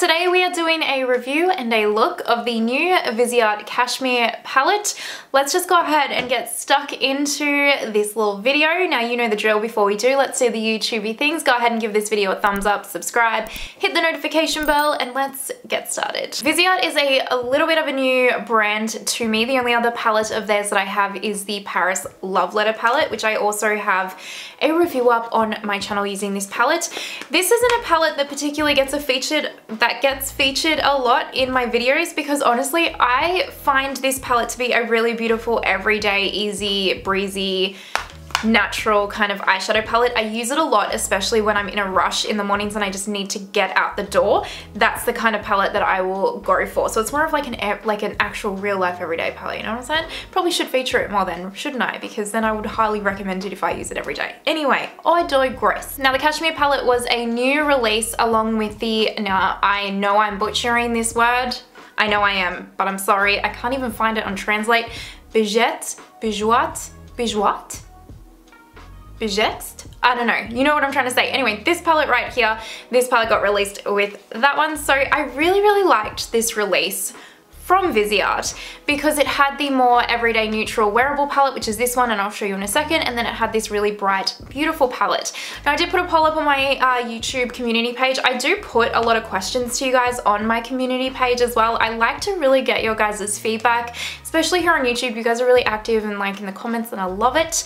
Today we are doing a review and a look of the new Viseart Cashmere palette. Let's just go ahead and get stuck into this little video. Now you know the drill. Before we do, let's do the YouTubey things. Go ahead and give this video a thumbs up, subscribe, hit the notification bell, and let's get started. Viseart is a little bit of a new brand to me. The only other palette of theirs that I have is the Paris Love Letter palette, which I also have a review up on my channel using this palette. This isn't a palette that particularly gets featured a lot in my videos because honestly I find this palette to be a really beautiful everyday, easy, breezy, natural kind of eyeshadow palette. I use it a lot, especially when I'm in a rush in the mornings and I just need to get out the door. That's the kind of palette that I will go for. So it's more of like an actual real life everyday palette, you know what I'm saying? Probably should feature it more then, shouldn't I? Because then I would highly recommend it if I use it every day. Anyway, I digress. Now the Cashmere palette was a new release along with the, now I know I'm butchering this word. I know I am, but I'm sorry. I can't even find it on Translate. Bijet? I don't know, you know what I'm trying to say. Anyway, this palette right here, this palette got released with that one. So I really liked this release from Viseart because it had the more everyday neutral wearable palette, which is this one, and I'll show you in a second, and then it had this really bright, beautiful palette. Now I did put a poll up on my YouTube community page. I do put a lot of questions to you guys on my community page as well. I like to really get your guys' feedback, especially here on YouTube. You guys are really active and like in the comments and I love it.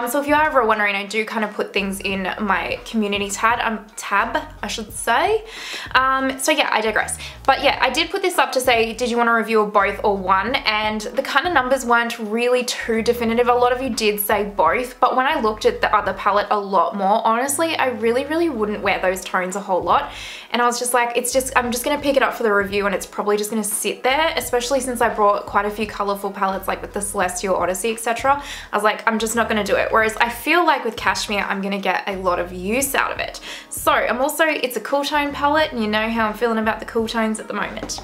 So if you're ever wondering, I do kind of put things in my community tab, I should say. So yeah, I digress. But yeah, I did put this up to say, did you want to review both or one? And the kind of numbers weren't really too definitive. A lot of you did say both, but when I looked at the other palette a lot more, honestly, I really wouldn't wear those tones a whole lot. And I was just like, I'm just gonna pick it up for the review and it's probably just gonna sit there, especially since I brought quite a few colorful palettes like with the Celestial Odyssey, etc. I was like, I'm just not gonna do it. Whereas I feel like with Cashmere, I'm gonna get a lot of use out of it. So it's a cool tone palette, and you know how I'm feeling about the cool tones at the moment.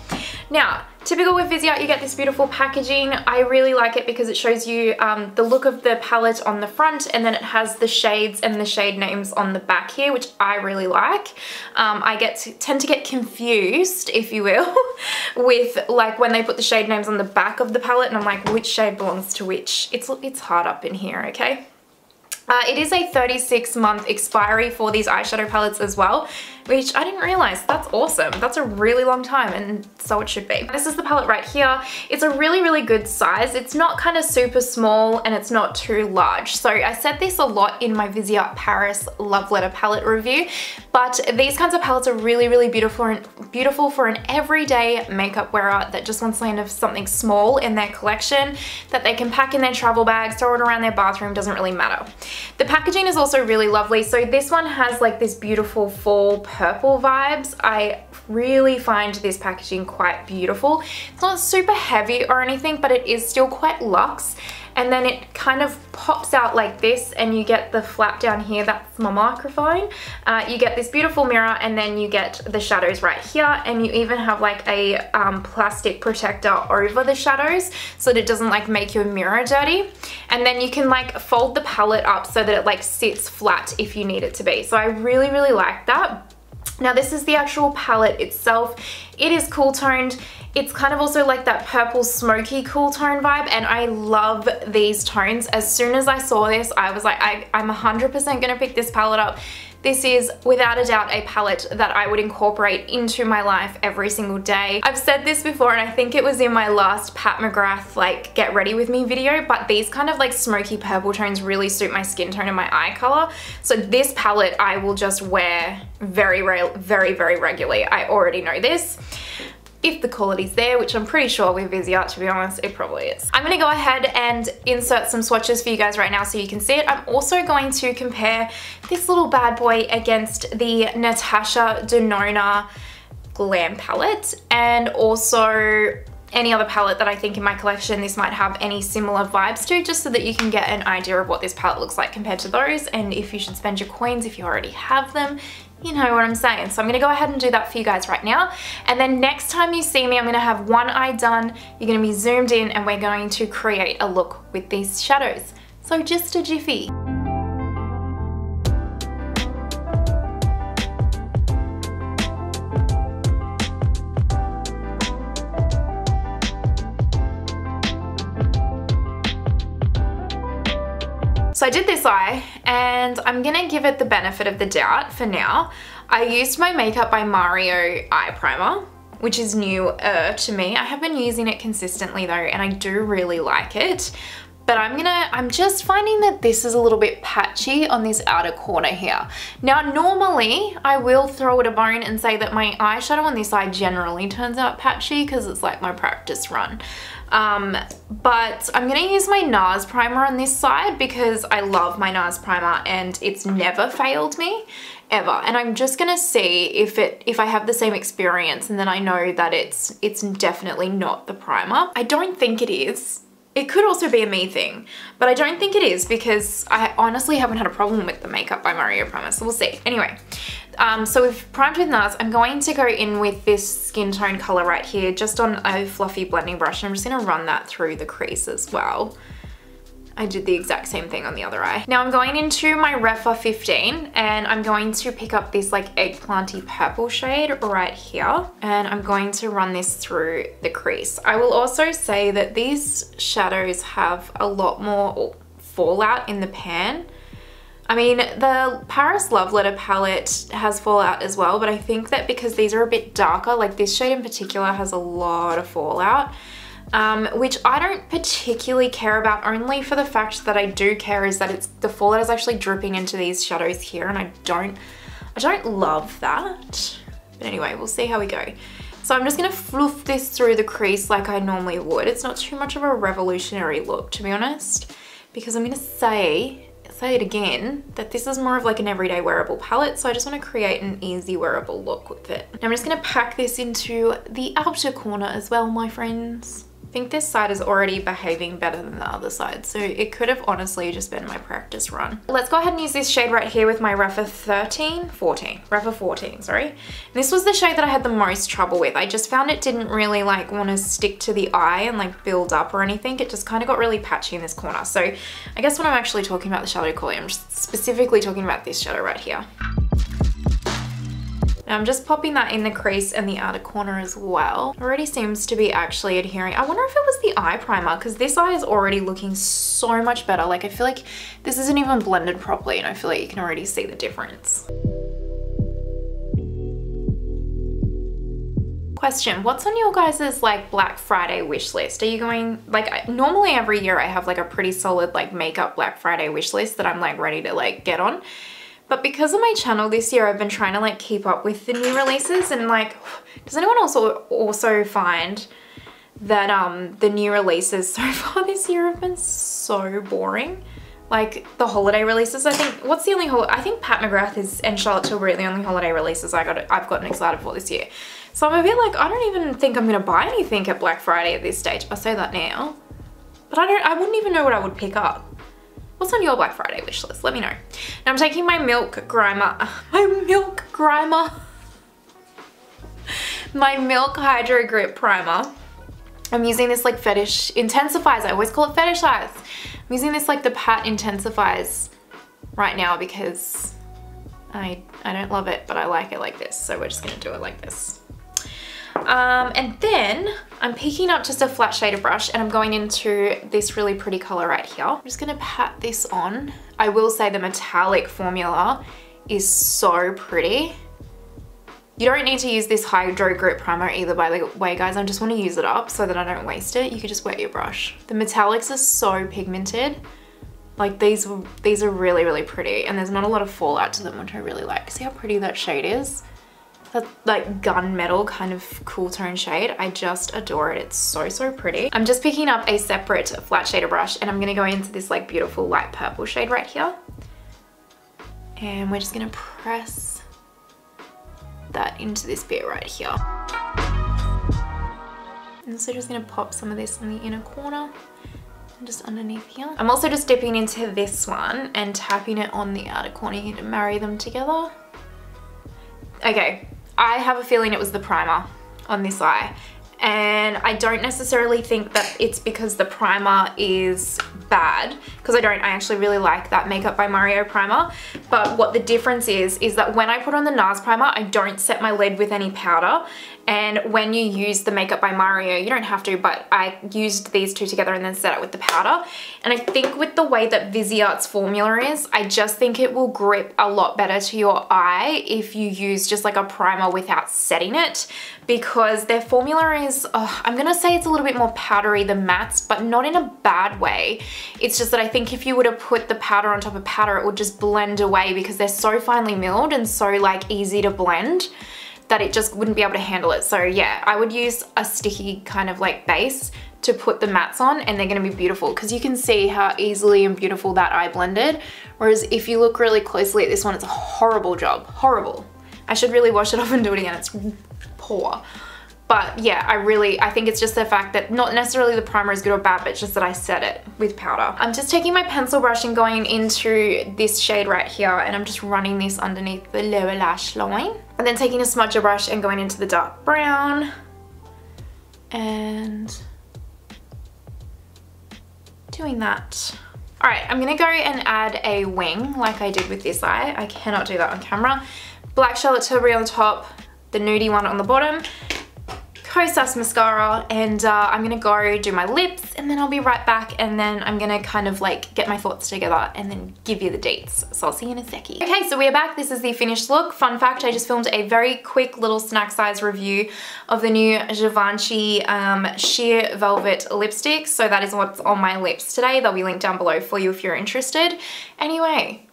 Now, typical with Viseart, you get this beautiful packaging. I really like it because it shows you the look of the palette on the front, and then it has the shades and the shade names on the back here, which I really like. I tend to get confused, if you will, with like when they put the shade names on the back of the palette, and I'm like, which shade belongs to which? It's hard up in here, okay? It is a 36-month expiry for these eyeshadow palettes as well, which I didn't realize. That's awesome. That's a really long time, and so it should be. This is the palette right here. It's a really good size. It's not kind of super small and it's not too large. So I said this a lot in my Viseart Paris Love Letter palette review, but these kinds of palettes are really beautiful for an everyday makeup wearer that just wants kind of something small in their collection that they can pack in their travel bags, throw it around their bathroom, doesn't really matter. The packaging is also really lovely. So this one has like this beautiful fall purple vibes. I really find this packaging quite beautiful. It's not super heavy or anything, but it is still quite luxe. And then it kind of pops out like this, and you get the flap down here. That's my microphone. You get this beautiful mirror, and then you get the shadows right here, and you even have like a plastic protector over the shadows so that it doesn't like make your mirror dirty. And then you can like fold the palette up so that it like sits flat if you need it to be. So I really like that. Now this is the actual palette itself. It is cool toned. It's kind of also like that purple smoky cool tone vibe, and I love these tones. As soon as I saw this, I was like, I'm 100% gonna pick this palette up. This is without a doubt a palette that I would incorporate into my life every single day. I've said this before, and I think it was in my last Pat McGrath like get ready with me video, but these kind of like smoky purple tones really suit my skin tone and my eye color. So this palette I will just wear very regularly. I already know this. If the quality's there, which I'm pretty sure with Viseart, to be honest, it probably is. I'm gonna go ahead and insert some swatches for you guys right now so you can see it. I'm also going to compare this little bad boy against the Natasha Denona Glam palette, and also any other palette that I think in my collection this might have any similar vibes to, just so that you can get an idea of what this palette looks like compared to those, and if you should spend your coins if you already have them. You know what I'm saying. So I'm gonna go ahead and do that for you guys right now. And then next time you see me, I'm gonna have one eye done. You're gonna be zoomed in, and we're going to create a look with these shadows. So just a jiffy. So I did this eye and I'm gonna give it the benefit of the doubt for now. I used my Makeup by Mario eye primer, which is newer to me. I have been using it consistently though, and I do really like it. But I'm just finding that this is a little bit patchy on this outer corner here. Now, normally I will throw it a bone and say that my eyeshadow on this eye generally turns out patchy because it's like my practice run. But I'm gonna use my NARS primer on this side because I love my NARS primer and it's never failed me, ever. And I'm just gonna see if I have the same experience, and then I know that it's definitely not the primer. I don't think it is. It could also be a me thing, but I don't think it is because I honestly haven't had a problem with the Makeup by Mario primer, so we'll see. Anyway, so we've primed with NARS. I'm going to go in with this skin tone color right here, just on a fluffy blending brush, and I'm just gonna run that through the crease as well. I did the exact same thing on the other eye. Now I'm going into my Rephr 15 and I'm going to pick up this like eggplanty purple shade right here, and I'm going to run this through the crease. I will also say that these shadows have a lot more fallout in the pan. I mean, the Paris Love Letter palette has fallout as well, but I think that because these are a bit darker, like this shade in particular has a lot of fallout. Which I don't particularly care about, only for the fact that I do care is that the fallout is actually dripping into these shadows here, and I don't love that. But anyway, we'll see how we go. So I'm just gonna fluff this through the crease like I normally would. It's not too much of a revolutionary look, to be honest, because I'm gonna say it again, that this is more of like an everyday wearable palette, so I just want to create an easy wearable look with it. Now I'm just gonna pack this into the outer corner as well, my friends. I think this side is already behaving better than the other side, so it could have honestly just been my practice run. Let's go ahead and use this shade right here with my Rephr 14, sorry. And this was the shade that I had the most trouble with. I just found it didn't really like want to stick to the eye and like build up or anything. It just kind of got really patchy in this corner. So I guess when I'm actually talking about the shadow quality, I'm just specifically talking about this shadow right here. Now I'm just popping that in the crease and the outer corner as well. Already seems to be actually adhering. I wonder if it was the eye primer, because this eye is already looking so much better. Like I feel like this isn't even blended properly, and I feel like you can already see the difference. Question, what's on your guys' like Black Friday wish list? Are you going, like normally every year I have like a pretty solid like makeup Black Friday wish list that I'm like ready to like get on. But because of my channel this year, I've been trying to like keep up with the new releases, and like, does anyone also find that the new releases so far this year have been so boring? Like the holiday releases, I think, what's the only I think Pat McGrath and Charlotte Tilbury are the only holiday releases I've gotten excited for this year. So I'm a bit like, I don't even think I'm gonna buy anything at Black Friday at this stage. I say that now, but I wouldn't even know what I would pick up. What's on your Black Friday wish list? Let me know. Now I'm taking my Milk Hydro Grip Primer. I'm using this like Fetish Intensifies. I always call it Fetish Eyes. I'm using this like the Pat Intensifies right now because I don't love it, but I like it like this. So we're just gonna do it like this. And then I'm picking up just a flat shader brush and I'm going into this really pretty color right here. I'm just gonna pat this on. I will say the metallic formula is so pretty. You don't need to use this Hydro Grip Primer either, by the way, guys. I just want to use it up so that I don't waste it. You could just wet your brush. The metallics are so pigmented. Like these are really, really pretty, and there's not a lot of fallout to them, which I really like. See how pretty that shade is? That like gunmetal kind of cool tone shade. I just adore it. It's so, so pretty. I'm just picking up a separate flat shader brush and I'm gonna go into this like beautiful light purple shade right here. And we're just gonna press that into this bit right here. And also just gonna pop some of this in the inner corner and just underneath here. I'm also just dipping into this one and tapping it on the outer corner here to marry them together. Okay. I have a feeling it was the primer on this eye, and I don't necessarily think that it's because the primer is bad, because I don't. I actually really like that Makeup by Mario primer. But what the difference is that when I put on the NARS primer, I don't set my lid with any powder. And when you use the Makeup by Mario, you don't have to, but I used these two together and then set it with the powder. And I think with the way that Viseart's formula is, I just think it will grip a lot better to your eye if you use just like a primer without setting it, because their formula is, I'm gonna say it's a little bit more powdery than mattes, but not in a bad way. It's just that I think if you were to put the powder on top of powder, it would just blend away because they're so finely milled and so like easy to blend that it just wouldn't be able to handle it. So yeah, I would use a sticky kind of like base to put the mattes on, and they're gonna be beautiful because you can see how easily and beautiful that eye blended. Whereas if you look really closely at this one, it's a horrible job, horrible. I should really wash it off and do it again, it's poor. But yeah, I think it's just the fact that not necessarily the primer is good or bad, but it's just that I set it with powder. I'm just taking my pencil brush and going into this shade right here, and I'm just running this underneath the lower lash line. And then taking a smudger brush and going into the dark brown. And doing that. All right, I'm gonna go and add a wing like I did with this eye. I cannot do that on camera. Black Charlotte Tilbury on the top, the nudie one on the bottom. Kosas mascara, and I'm gonna go do my lips, and then I'll be right back, and then I'm gonna kind of like get my thoughts together and then give you the dates. So I'll see you in a seckie. Okay, so we are back. This is the finished look. Fun fact, I just filmed a very quick little snack size review of the new Givenchy Sheer Velvet lipstick. So that is what's on my lips today. They'll be linked down below for you if you're interested. Anyway,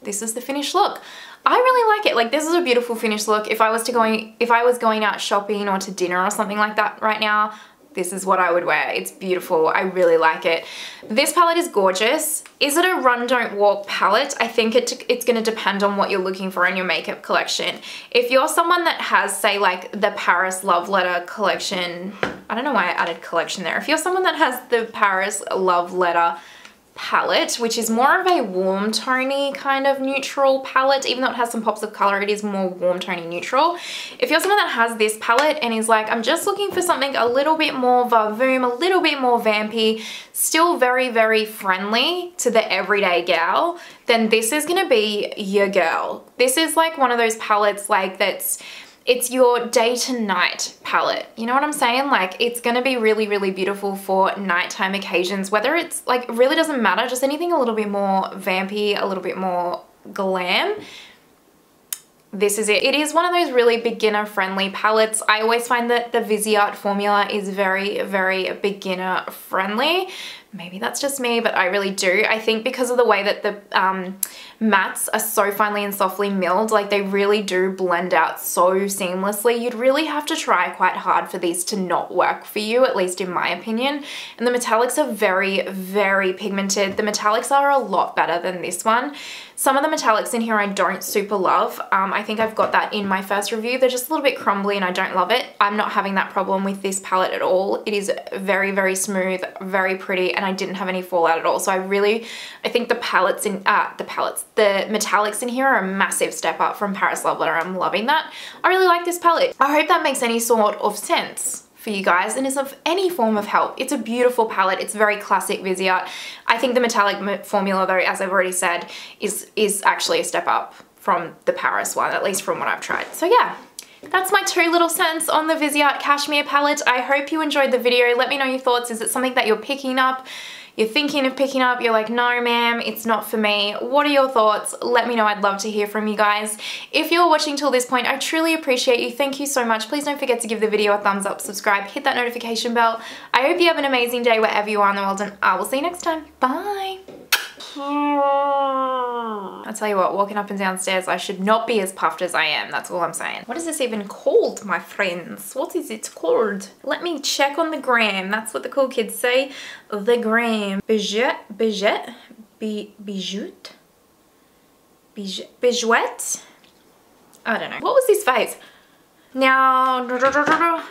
this is the finished look. I really like it. Like, this is a beautiful finished look. If I was going out shopping or to dinner or something like that right now, this is what I would wear. It's beautiful. I really like it. This palette is gorgeous. Is it a run, don't walk palette? I think it's going to depend on what you're looking for in your makeup collection. If you're someone that has, say, like the Paris Love Letter collection, I don't know why I added collection there. If you're someone that has the Paris Love Letter palette, which is more of a warm tony kind of neutral palette, even though it has some pops of color, it is more warm tony neutral. If you're someone that has this palette and is like, I'm just looking for something a little bit more vavoom, a little bit more vampy, still very, very friendly to the everyday gal, then this is gonna be your girl. This is like one of those palettes like it's your day to night palette. You know what I'm saying? Like, it's gonna be really, really beautiful for nighttime occasions, whether it's like, it really doesn't matter, just anything a little bit more vampy, a little bit more glam. This is it. It is one of those really beginner friendly palettes. I always find that the Viseart formula is very, very beginner friendly. Maybe that's just me, but I really do. I think because of the way that the mattes are so finely and softly milled, like they really do blend out so seamlessly. You'd really have to try quite hard for these to not work for you, at least in my opinion. And the metallics are very, very pigmented. The metallics are a lot better than this one. Some of the metallics in here I don't super love. I think I've got that in my first review. They're just a little bit crumbly and I don't love it. I'm not having that problem with this palette at all. It is very, very smooth, very pretty, and I didn't have any fallout at all. So I think the palettes in, the metallics in here are a massive step up from Paris Love Letter. I'm loving that. I really like this palette. I hope that makes any sort of sense for you guys and is of any form of help. It's a beautiful palette. It's very classic Viseart. I think the metallic formula though, as I've already said, is actually a step up from the Paris one, at least from what I've tried. So yeah, that's my 2 little cents on the Viseart Cashmere palette. I hope you enjoyed the video. Let me know your thoughts. Is it something that you're picking up? You're thinking of picking up, you're like, no ma'am, it's not for me. What are your thoughts? Let me know, I'd love to hear from you guys. If you're watching till this point, I truly appreciate you. Thank you so much. Please don't forget to give the video a thumbs up, subscribe, hit that notification bell. I hope you have an amazing day wherever you are in the world, and I will see you next time. Bye. I'll tell you what, walking up and down stairs, I should not be as puffed as I am. That's all I'm saying. What is this even called, my friends? What is it called? Let me check on the gram. That's what the cool kids say. The gram. Bijouette? I don't know. What was this face? Now,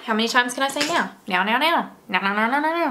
how many times can I say now? Now.